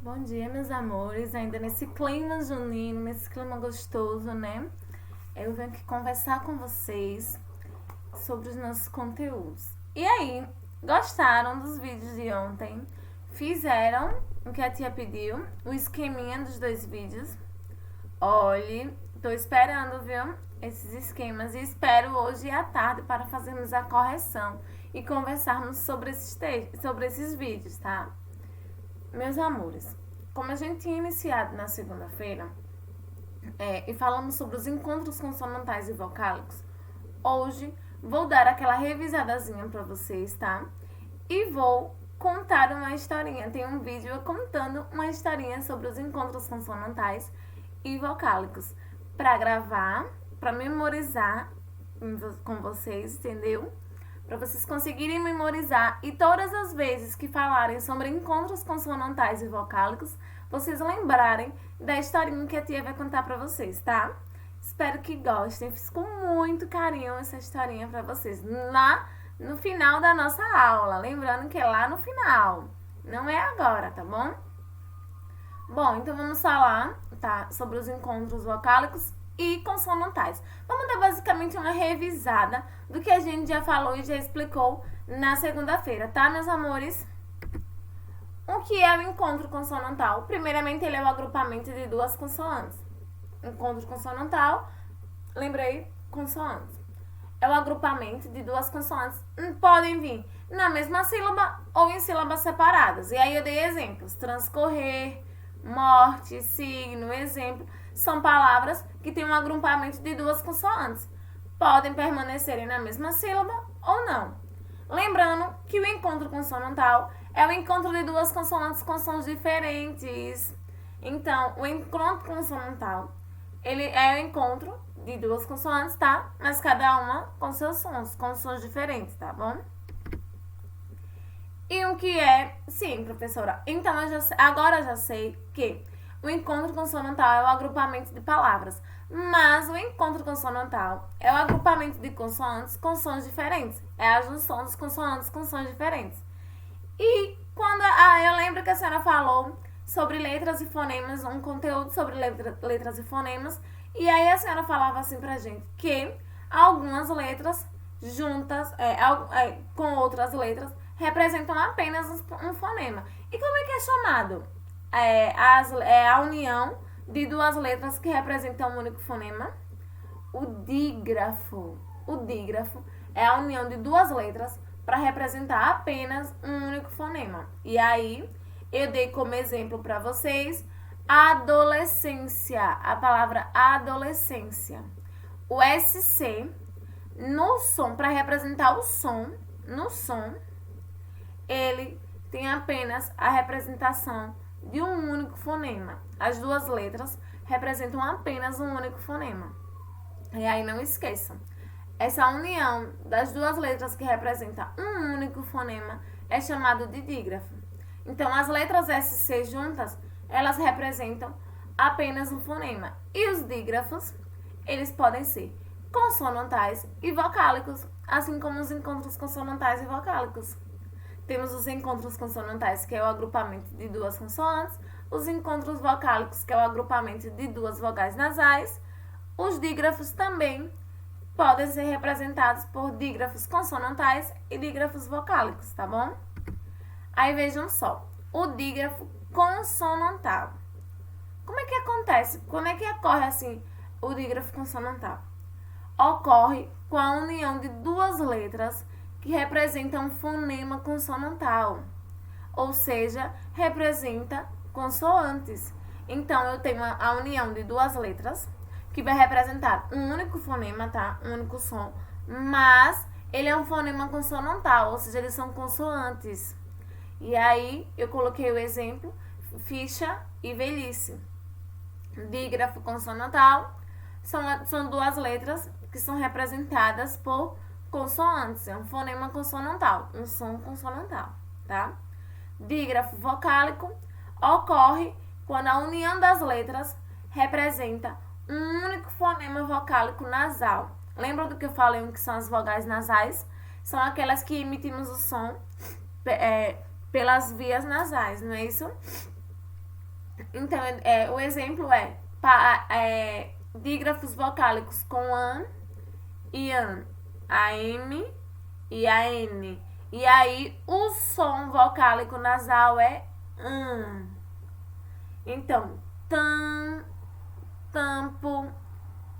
Bom dia, meus amores. Ainda nesse clima junino, nesse clima gostoso, né? Eu venho aqui conversar com vocês sobre os nossos conteúdos. E aí, gostaram dos vídeos de ontem? Fizeram o que a tia pediu? O esqueminha dos 2 vídeos? Olhe, tô esperando, viu? Esses esquemas e espero hoje à tarde para fazermos a correção e conversarmos sobre esses vídeos, tá? Meus amores, como a gente tinha iniciado na segunda-feira e falamos sobre os encontros consonantais e vocálicos, hoje vou dar aquela revisadazinha para vocês, tá? E vou contar uma historinha. Tem um vídeo eu contando uma historinha sobre os encontros consonantais e vocálicos para gravar, para memorizar com vocês, entendeu? Para vocês conseguirem memorizar e todas as vezes que falarem sobre encontros consonantais e vocálicos, vocês lembrarem da historinha que a tia vai contar para vocês, tá? Espero que gostem. Fiz com muito carinho essa historinha para vocês lá no final da nossa aula. Lembrando que é lá no final, não é agora, tá bom? Bom, então vamos falar, tá, sobre os encontros vocálicos e consonantais. Vamos dar basicamente uma revisada do que a gente já falou e já explicou na segunda-feira, tá, meus amores? O que é o encontro consonantal? Primeiramente, ele é o agrupamento de 2 consoantes. Encontro consonantal, lembrei, consoantes. É o agrupamento de 2 consoantes. Podem vir na mesma sílaba ou em sílabas separadas. E aí eu dei exemplos. Transcorrer, morte, signo, exemplo. São palavras que têm um agrupamento de 2 consoantes. Podem permanecerem na mesma sílaba ou não. Lembrando que o encontro consonantal é o encontro de 2 consoantes com sons diferentes. Então, o encontro consonantal, ele é o encontro de 2 consoantes, tá? Mas cada uma com seus sons, com sons diferentes, tá bom? E o que é... Sim, professora. Então, agora eu já sei que o encontro consonantal é o agrupamento de palavras. Mas o encontro consonantal é o agrupamento de consoantes com sons diferentes. É a junção dos consoantes com sons diferentes. E quando... eu lembro que a senhora falou sobre letras e fonemas, um conteúdo sobre letras e fonemas. E aí a senhora falava assim pra gente que algumas letras juntas com outras letras representam apenas um fonema. E como é que é chamado? A união de 2 letras que representam um único fonema? O dígrafo. O dígrafo é a união de 2 letras para representar apenas um único fonema. E aí, eu dei como exemplo para vocês adolescência, a palavra adolescência. O SC, no som, para representar o som, no som, ele tem apenas a representação de um único fonema. As 2 letras representam apenas um único fonema. E aí não esqueçam, essa união das 2 letras que representam um único fonema é chamado de dígrafo. Então, as letras SC juntas, elas representam apenas um fonema. E os dígrafos, eles podem ser consonantais e vocálicos, assim como os encontros consonantais e vocálicos. Temos os encontros consonantais, que é o agrupamento de 2 consoantes, os encontros vocálicos, que é o agrupamento de 2 vogais nasais. Os dígrafos também podem ser representados por dígrafos consonantais e dígrafos vocálicos, tá bom? Aí vejam só, o dígrafo consonantal. Como é que acontece? Como é que ocorre assim o dígrafo consonantal? Ocorre com a união de 2 letras que representam um fonema consonantal, ou seja, representa consoantes. Então, eu tenho a união de 2 letras que vai representar um único fonema, tá? Um único som, mas ele é um fonema consonantal, ou seja, eles são consoantes. E aí, eu coloquei o exemplo, ficha e velhice. Dígrafo consonantal são 2 letras que são representadas por consoantes, é um fonema consonantal, um som consonantal, tá? Dígrafo vocálico ocorre quando a união das letras representa um único fonema vocálico nasal. Lembra do que eu falei que são as vogais nasais? São aquelas que emitimos o som pelas vias nasais, não é isso? Então, o exemplo dígrafos vocálicos com an e an, a M e a N. E aí, o som vocálico nasal é an. Então, tam, tampo,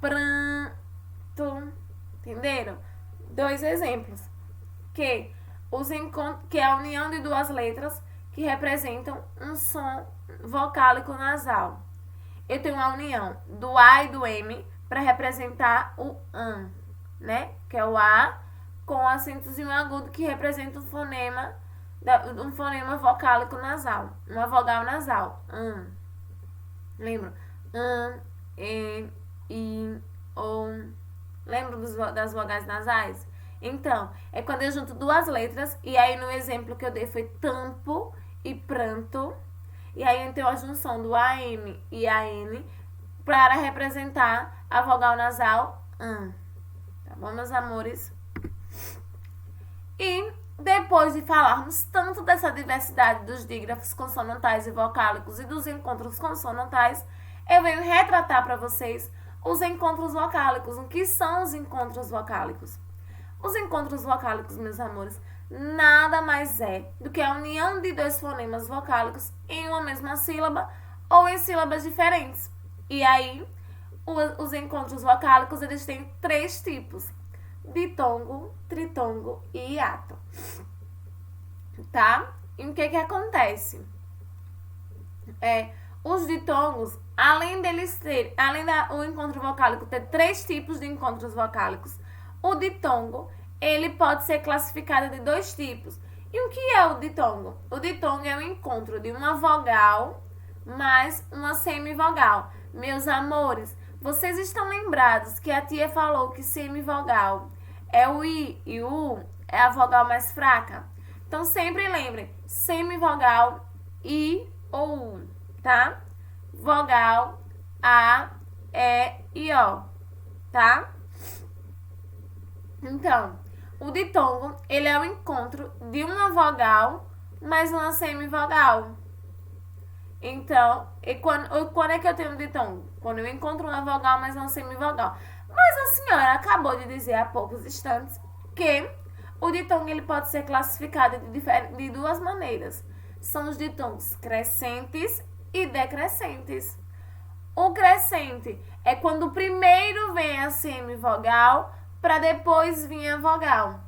pranto. Entenderam? 2 exemplos. Que é a união de 2 letras que representam um som vocálico nasal. Eu tenho a união do A e do M para representar o an, né? Que é o A com acentozinho agudo que representa um fonema vocálico nasal, uma vogal nasal. An. Lembra? An, en, in, on. Lembra das vogais nasais? Então, é quando eu junto 2 letras, e aí no exemplo que eu dei foi tampo e pranto, e aí eu tenho a junção do AM e AN para representar a vogal nasal an. Tá bom, meus amores? E depois de falarmos tanto dessa diversidade dos dígrafos consonantais e vocálicos e dos encontros consonantais, eu venho retratar para vocês os encontros vocálicos. O que são os encontros vocálicos? Os encontros vocálicos, meus amores, nada mais é do que a união de 2 fonemas vocálicos em uma mesma sílaba ou em sílabas diferentes. E aí, os encontros vocálicos, eles têm 3 tipos: ditongo, tritongo e hiato. Tá? E o que acontece? Os ditongos, além o encontro vocálico ter 3 tipos de encontros vocálicos, o ditongo, ele pode ser classificado de 2 tipos. E o que é o ditongo? O ditongo é o encontro de uma vogal mais uma semivogal. Meus amores, vocês estão lembrados que a tia falou que semivogal é o I e o U é a vogal mais fraca? Então, sempre lembrem, semivogal I ou U, tá? Vogal A, E e O, tá? Então, o ditongo, ele é o encontro de uma vogal mais uma semivogal. Então, quando é que eu tenho um ditongo? Quando eu encontro uma vogal mais uma semivogal. Mas a senhora acabou de dizer há poucos instantes que o ditongo, ele pode ser classificado de 2 maneiras. São os ditongos crescentes e decrescentes. O crescente é quando primeiro vem a semivogal para depois vir a vogal,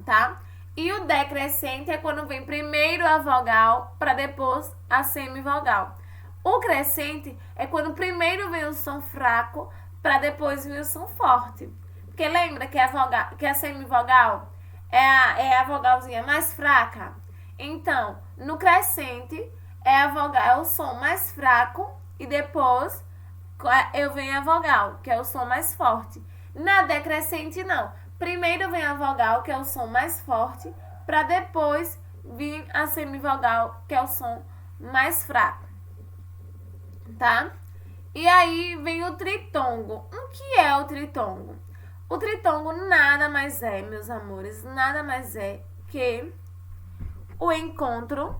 tá? E o decrescente é quando vem primeiro a vogal para depois a semivogal. O crescente é quando primeiro vem o som fraco para depois vir o som forte. Porque lembra que a semivogal é a vogalzinha mais fraca? Então, no crescente é o som mais fraco e depois eu venho a vogal, que é o som mais forte. Na decrescente, não. Primeiro vem a vogal, que é o som mais forte, para depois vir a semivogal, que é o som mais fraco. Tá? E aí vem o tritongo. O que é o tritongo? O tritongo nada mais é, meus amores, nada mais é que o encontro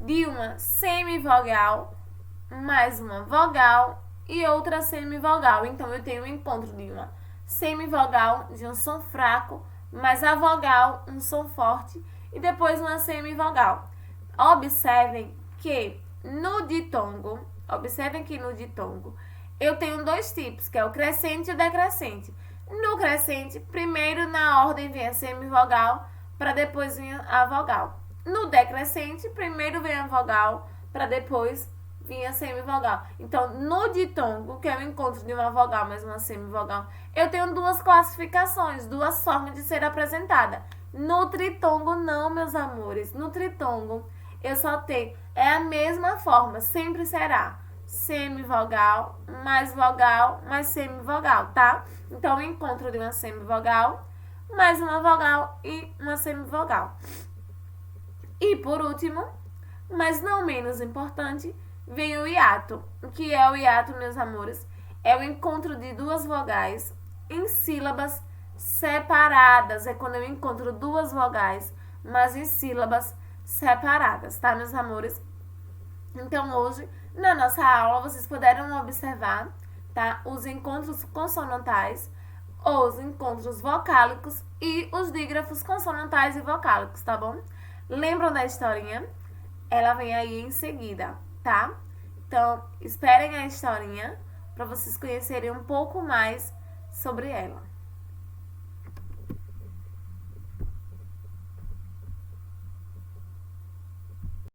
de uma semivogal mais uma vogal e outra semivogal. Então, eu tenho o encontro de uma semivogal de um som fraco, mais a vogal, um som forte, e depois uma semivogal. Observem que no ditongo, eu tenho 2 tipos, que é o crescente e o decrescente. No crescente, primeiro na ordem vem a semivogal, para depois vir a vogal. No decrescente, primeiro vem a vogal, para depois vir a semivogal. Então, no ditongo, que é o encontro de uma vogal mais uma semivogal, eu tenho 2 classificações, 2 formas de ser apresentada. No tritongo, não, meus amores. No tritongo, eu só tenho, é a mesma forma, sempre será semivogal, mais semivogal, tá? Então, o encontro de uma semivogal, mais uma vogal e uma semivogal. E, por último, mas não menos importante, vem o hiato. O que é o hiato, meus amores? É o encontro de 2 vogais em sílabas separadas. É quando eu encontro 2 vogais, mas em sílabas separadas, tá, meus amores? Então, hoje, na nossa aula, vocês puderam observar, tá? Os encontros consonantais, os encontros vocálicos e os dígrafos consonantais e vocálicos, tá bom? Lembram da historinha? Ela vem aí em seguida, tá? Então, esperem a historinha para vocês conhecerem um pouco mais sobre ela.